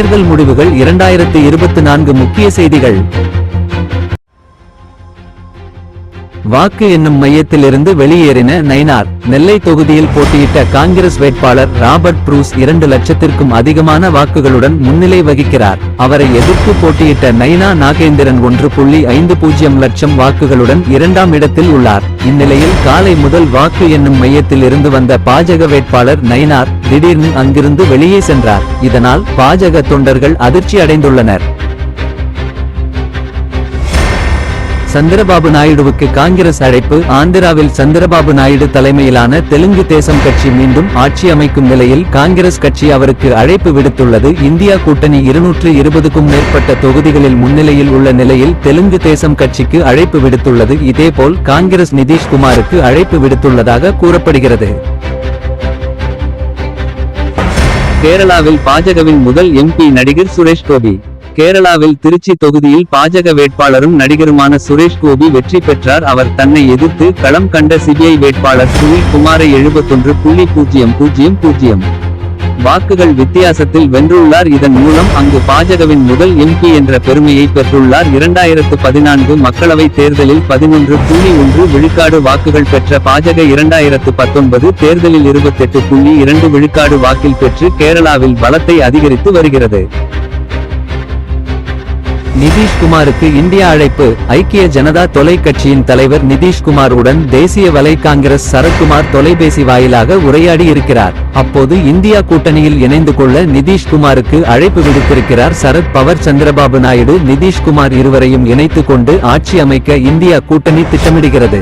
தேர்தல் முடிவுகள் 2024 முக்கிய செய்திகள். வாக்கு எண்ணும் மையத்திலிருந்து வெளியேறின நயினார். நெல்லை தொகுதியில் போட்டியிட்ட காங்கிரஸ் வேட்பாளர் ராபர்ட் ப்ரூஸ் 2 லட்சத்திற்கும் அதிகமான வாக்குகளுடன் முன்னிலை வகிக்கிறார். அவரை எதிர்த்து போட்டியிட்ட நயினா நாகேந்திரன் 1.50 லட்சம் வாக்குகளுடன் 2ஆம் இடத்தில் உள்ளார். இந்நிலையில் காலை முதல் வாக்கு எண்ணும் மையத்தில் இருந்து வந்த பாஜக வேட்பாளர் நயினார் திடீர்னு அங்கிருந்து வெளியே சென்றார். இதனால் பாஜக தொண்டர்கள் அதிர்ச்சி அடைந்துள்ளனர். சந்திரபாபு நாயுடுவுக்கு காங்கிரஸ் அழைப்பு. ஆந்திராவில் சந்திரபாபு நாயுடு தலைமையிலான தெலுங்கு தேசம் கட்சி மீண்டும் ஆட்சி அமைக்கும் நிலையில் காங்கிரஸ் கட்சி அவருக்கு அழைப்பு விடுத்துள்ளது. இந்தியா கூட்டணி 220க்கும் மேற்பட்ட தொகுதிகளில் முன்னிலையில் உள்ள நிலையில் தெலுங்கு தேசம் கட்சிக்கு அழைப்பு விடுத்துள்ளது. இதேபோல் காங்கிரஸ் நிதிஷ்குமாருக்கு அழைப்பு விடுத்துள்ளதாக கூறப்படுகிறது. கேரளாவில் பாஜகவின் முதல் எம்பி நடிகர் சுரேஷ் கோபி. கேரளாவில் திருச்சி தொகுதியில் பாஜக வேட்பாளரும் நடிகருமான சுரேஷ் கோபி வெற்றி பெற்றார். அவர் தன்னை எதிர்த்து களம் கண்ட சிபிஐ வேட்பாளர் சுனில் குமாரை 71.00 வாக்குகள் வித்தியாசத்தில் வென்றுள்ளார். இதன் மூலம் அங்கு பாஜகவின் முதல் எம்பி என்ற பெருமையை பெற்றுள்ளார். 2014 மக்களவை தேர்தலில் 11.1 விழுக்காடு வாக்குகள் பெற்ற பாஜக 2019 தேர்தலில் 28.2 விழுக்காடு வாக்கில் பெற்று கேரளாவில் பலத்தை அதிகரித்து வருகிறது. நிதிஷ்குமாருக்கு இந்தியா அழைப்பு. ஐக்கிய ஜனதா தொலைக்கட்சியின் தலைவர் நிதிஷ்குமார் உடன் தேசிய வலை காங்கிரஸ் சரத்குமார் தொலைபேசி வாயிலாக உரையாடி இருக்கிறார். அப்போது இந்தியா கூட்டணியில் இணைந்து கொள்ள நிதிஷ்குமாருக்கு அழைப்பு விடுத்திருக்கிறார் சரத் பவர். சந்திரபாபு நாயுடு நிதிஷ்குமார் இருவரையும் இணைத்து கொண்டு ஆட்சி அமைக்க இந்தியா கூட்டணி திட்டமிடுகிறது.